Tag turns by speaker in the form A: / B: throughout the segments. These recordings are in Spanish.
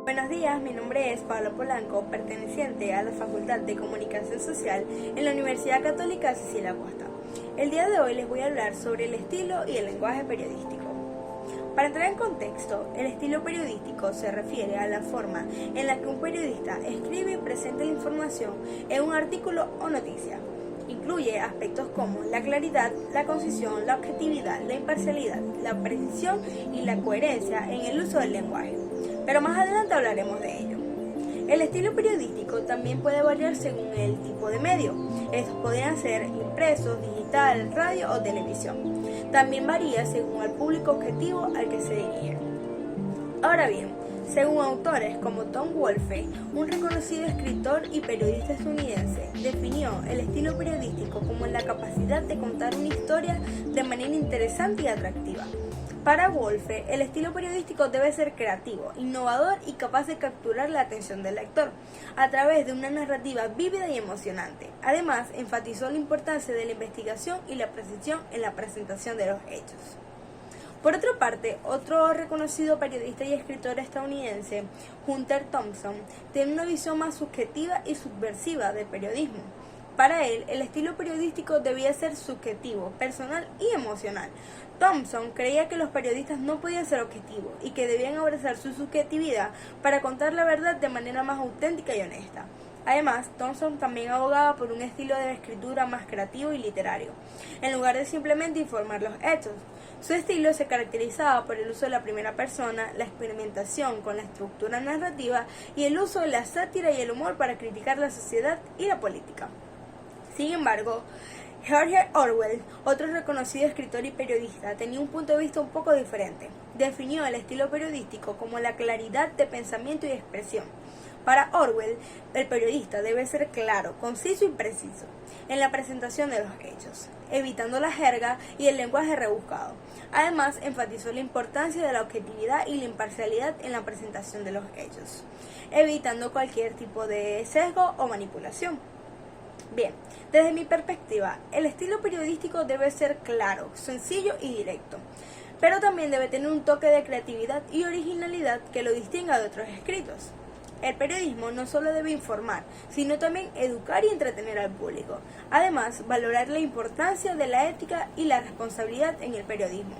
A: Buenos días, mi nombre es Pablo Polanco, perteneciente a la Facultad de Comunicación Social en la Universidad Católica Cecilia Costa. El día de hoy les voy a hablar sobre el estilo y el lenguaje periodístico. Para entrar en contexto, el estilo periodístico se refiere a la forma en la que un periodista escribe y presenta la información en un artículo o noticia. Incluye aspectos como la claridad, la concisión, la objetividad, la imparcialidad, la precisión y la coherencia en el uso del lenguaje. Pero más adelante hablaremos de ello. El estilo periodístico también puede variar según el tipo de medio. Estos podrían ser impresos, digital, radio o televisión. También varía según el público objetivo al que se dirige. Ahora bien, según autores como Tom Wolfe, un reconocido escritor y periodista estadounidense, definió el estilo periodístico como la capacidad de contar una historia de manera interesante y atractiva. Para Wolfe, el estilo periodístico debe ser creativo, innovador y capaz de capturar la atención del lector a través de una narrativa vívida y emocionante. Además, enfatizó la importancia de la investigación y la precisión en la presentación de los hechos. Por otra parte, otro reconocido periodista y escritor estadounidense, Hunter Thompson, tiene una visión más subjetiva y subversiva del periodismo. Para él, el estilo periodístico debía ser subjetivo, personal y emocional. Thompson creía que los periodistas no podían ser objetivos y que debían abrazar su subjetividad para contar la verdad de manera más auténtica y honesta. Además, Thompson también abogaba por un estilo de escritura más creativo y literario, en lugar de simplemente informar los hechos. Su estilo se caracterizaba por el uso de la primera persona, la experimentación con la estructura narrativa y el uso de la sátira y el humor para criticar la sociedad y la política. Sin embargo, George Orwell, otro reconocido escritor y periodista, tenía un punto de vista un poco diferente. Definió el estilo periodístico como la claridad de pensamiento y expresión. Para Orwell, el periodista debe ser claro, conciso y preciso en la presentación de los hechos, evitando la jerga y el lenguaje rebuscado. Además, enfatizó la importancia de la objetividad y la imparcialidad en la presentación de los hechos, evitando cualquier tipo de sesgo o manipulación. Bien, desde mi perspectiva, el estilo periodístico debe ser claro, sencillo y directo, pero también debe tener un toque de creatividad y originalidad que lo distinga de otros escritos. El periodismo no solo debe informar, sino también educar y entretener al público. Además, valorar la importancia de la ética y la responsabilidad en el periodismo.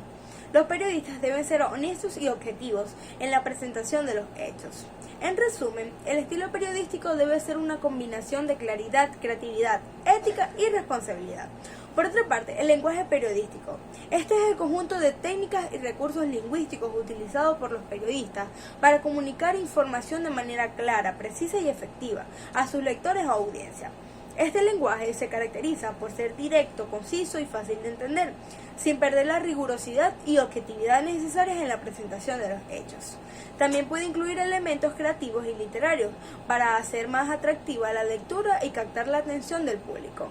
A: Los periodistas deben ser honestos y objetivos en la presentación de los hechos. En resumen, el estilo periodístico debe ser una combinación de claridad, creatividad, ética y responsabilidad. Por otra parte, el lenguaje periodístico. Este es el conjunto de técnicas y recursos lingüísticos utilizados por los periodistas para comunicar información de manera clara, precisa y efectiva a sus lectores o audiencia. Este lenguaje se caracteriza por ser directo, conciso y fácil de entender, sin perder la rigurosidad y objetividad necesarias en la presentación de los hechos. También puede incluir elementos creativos y literarios para hacer más atractiva la lectura y captar la atención del público.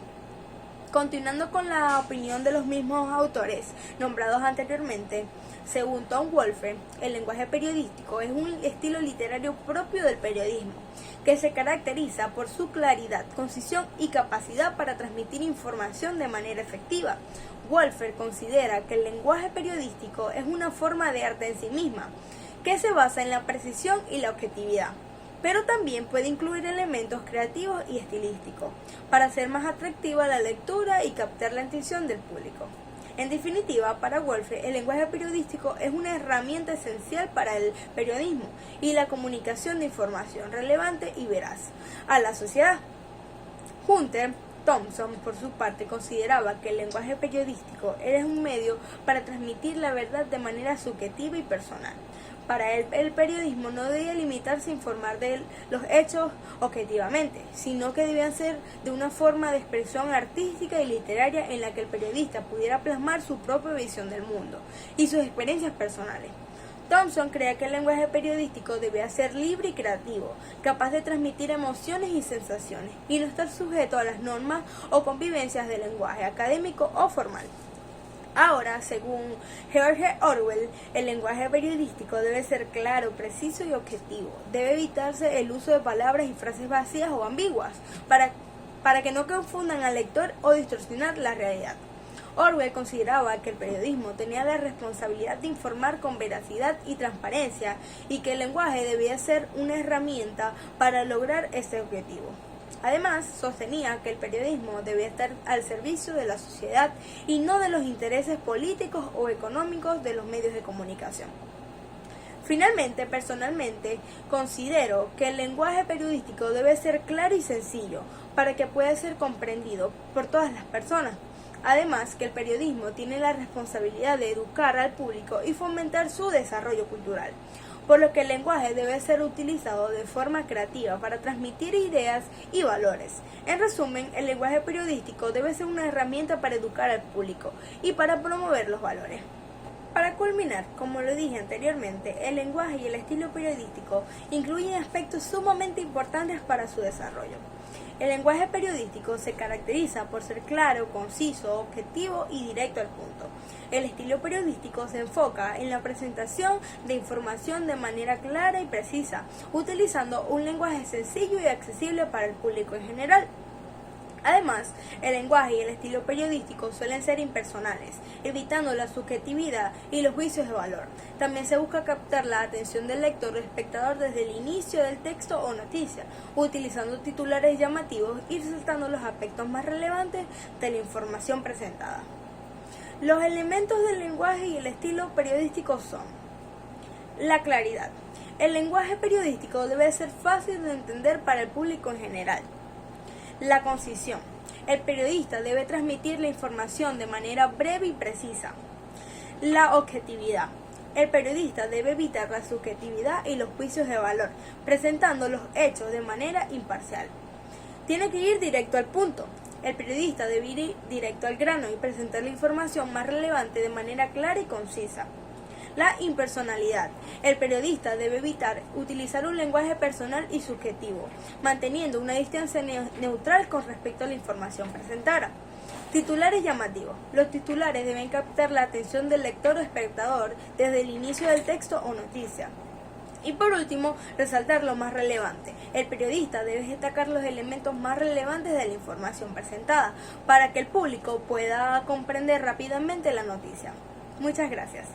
A: Continuando con la opinión de los mismos autores nombrados anteriormente, según Tom Wolfe, el lenguaje periodístico es un estilo literario propio del periodismo, que se caracteriza por su claridad, concisión y capacidad para transmitir información de manera efectiva. Wolfe considera que el lenguaje periodístico es una forma de arte en sí misma, que se basa en la precisión y la objetividad, pero también puede incluir elementos creativos y estilísticos para hacer más atractiva la lectura y captar la atención del público. En definitiva, para Wolfe, el lenguaje periodístico es una herramienta esencial para el periodismo y la comunicación de información relevante y veraz a la sociedad. Hunter Thompson, por su parte, consideraba que el lenguaje periodístico era un medio para transmitir la verdad de manera subjetiva y personal. Para él, el periodismo no debía limitarse a informar de los hechos objetivamente, sino que debían ser de una forma de expresión artística y literaria en la que el periodista pudiera plasmar su propia visión del mundo y sus experiencias personales. Thompson creía que el lenguaje periodístico debía ser libre y creativo, capaz de transmitir emociones y sensaciones, y no estar sujeto a las normas o convivencias del lenguaje académico o formal. Ahora, según George Orwell, el lenguaje periodístico debe ser claro, preciso y objetivo. Debe evitarse el uso de palabras y frases vacías o ambiguas para que no confundan al lector o distorsionar la realidad. Orwell consideraba que el periodismo tenía la responsabilidad de informar con veracidad y transparencia y que el lenguaje debía ser una herramienta para lograr ese objetivo. Además, sostenía que el periodismo debía estar al servicio de la sociedad y no de los intereses políticos o económicos de los medios de comunicación. Finalmente, personalmente, considero que el lenguaje periodístico debe ser claro y sencillo para que pueda ser comprendido por todas las personas. Además, que el periodismo tiene la responsabilidad de educar al público y fomentar su desarrollo cultural, por lo que el lenguaje debe ser utilizado de forma creativa para transmitir ideas y valores. En resumen, el lenguaje periodístico debe ser una herramienta para educar al público y para promover los valores. Para culminar, como lo dije anteriormente, el lenguaje y el estilo periodístico incluyen aspectos sumamente importantes para su desarrollo. El lenguaje periodístico se caracteriza por ser claro, conciso, objetivo y directo al punto. El estilo periodístico se enfoca en la presentación de información de manera clara y precisa, utilizando un lenguaje sencillo y accesible para el público en general. Además, el lenguaje y el estilo periodístico suelen ser impersonales, evitando la subjetividad y los juicios de valor. También se busca captar la atención del lector o espectador desde el inicio del texto o noticia, utilizando titulares llamativos y resaltando los aspectos más relevantes de la información presentada. Los elementos del lenguaje y el estilo periodístico son: la claridad. El lenguaje periodístico debe ser fácil de entender para el público en general. La concisión. El periodista debe transmitir la información de manera breve y precisa. La objetividad. El periodista debe evitar la subjetividad y los juicios de valor, presentando los hechos de manera imparcial. Tiene que ir directo al punto. El periodista debe ir directo al grano y presentar la información más relevante de manera clara y concisa. La impersonalidad. El periodista debe evitar utilizar un lenguaje personal y subjetivo, manteniendo una distancia neutral con respecto a la información presentada. Titulares llamativos. Los titulares deben captar la atención del lector o espectador desde el inicio del texto o noticia. Y por último, resaltar lo más relevante. El periodista debe destacar los elementos más relevantes de la información presentada, para que el público pueda comprender rápidamente la noticia. Muchas gracias.